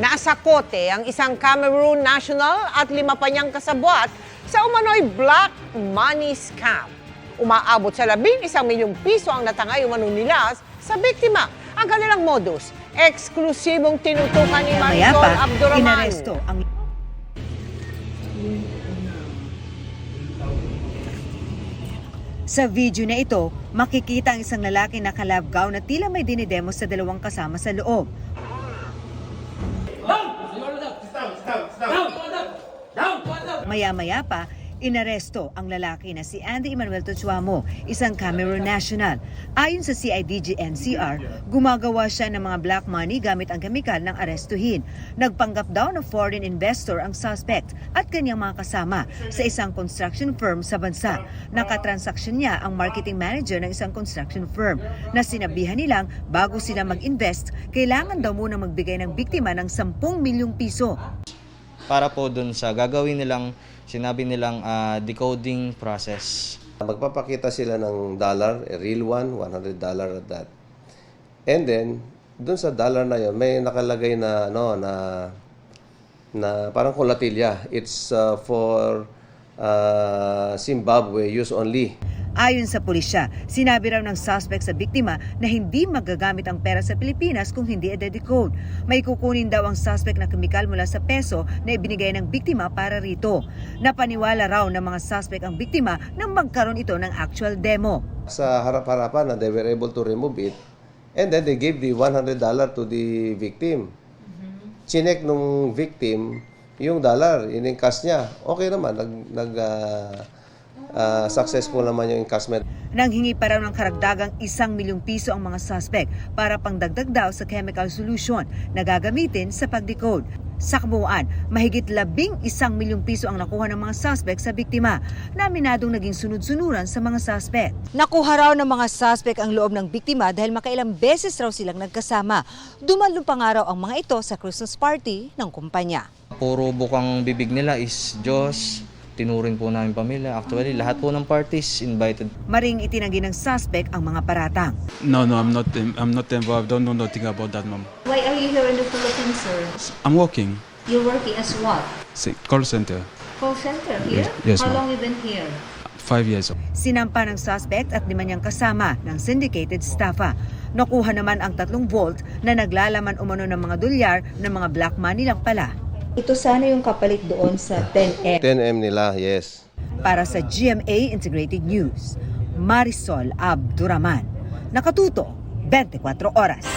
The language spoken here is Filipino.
Nasa kote ang isang Cameroon national at 5 pa niyang kasabwat sa umano'y black money scam. Umaabot sa 11 milyong piso ang natangay umano nila sa biktima. Ang kanilang modus, eksklusibong tinutukan ni Marisol Abduraman. Inaresto ang Sa video na ito, makikita ang isang lalaki na naka-lab gown na tila may dinidemo sa dalawang kasama sa loob. Maya-maya pa, inaresto ang lalaki na si Andy Emmanuel Tochuamo, isang Cameroon national. Ayon sa CIDG-NCR, gumagawa siya ng mga black money gamit ang kemikal ng arestuhin. Nagpanggap daw na foreign investor ang suspect at kanyang mga kasama sa isang construction firm sa bansa. Nakatransaksyon niya ang marketing manager ng isang construction firm na sinabihan nilang bago sila mag-invest, kailangan daw muna magbigay ng biktima ng 10 milyong piso. Para po dun sa gagawin nilang, sinabi nilang decoding process. Magpapakita sila ng dollar, a real one, $100 at that. And then, dun sa dollar na yon may nakalagay na, na parang kulatilya. It's for Zimbabwe use only. Ayon sa pulisya, sinabi raw ng suspect sa biktima na hindi magagamit ang pera sa Pilipinas kung hindi i-decode. May kukunin daw ang suspect na kemikal mula sa peso na ibinigay ng biktima para rito. Napaniwala raw ng mga suspect ang biktima nang magkaroon ito ng actual demo. Sa harap-harapan na they were able to remove it, and then they gave the $100 to the victim. Chinek nung victim yung dollar, in-encash niya. Okay naman, successful naman yung encashment. Nanghingi pa raw ng karagdagang 1 milyong piso ang mga suspect para pangdagdag daw sa chemical solution na gagamitin sa pag-decode. Sa kabuuan, mahigit 11 milyong piso ang nakuha ng mga suspect sa biktima na aminadong naging sunod-sunuran sa mga suspect. Nakuha raw ng mga suspect ang loob ng biktima dahil makailang beses raw silang nagkasama. Dumalo pa nga raw ang mga ito sa Christmas party ng kumpanya. Puro bukang bibig nila is Diyos. Tinuring po namin pamilya. Actually, lahat po ng parties invited. Maring itinanggi ng suspect ang mga paratang. No, I'm not involved. Don't know nothing about that, ma'am. Why are you here in the Philippines, sir? I'm working. You're working as what? Call center. Call center here? Yes, How ma'am. long you been here? 5 years. Sinampa ng suspect at 5 niyang kasama ng syndicated staffa. Nakuha naman ang 3 volt na naglalaman umano ng mga dolyar ng mga black money lang pala. Ito sana yung kapalit doon sa 10M. 10M nila, yes. Para sa GMA Integrated News, Marisol Abduraman. Nakatuto, 24 oras.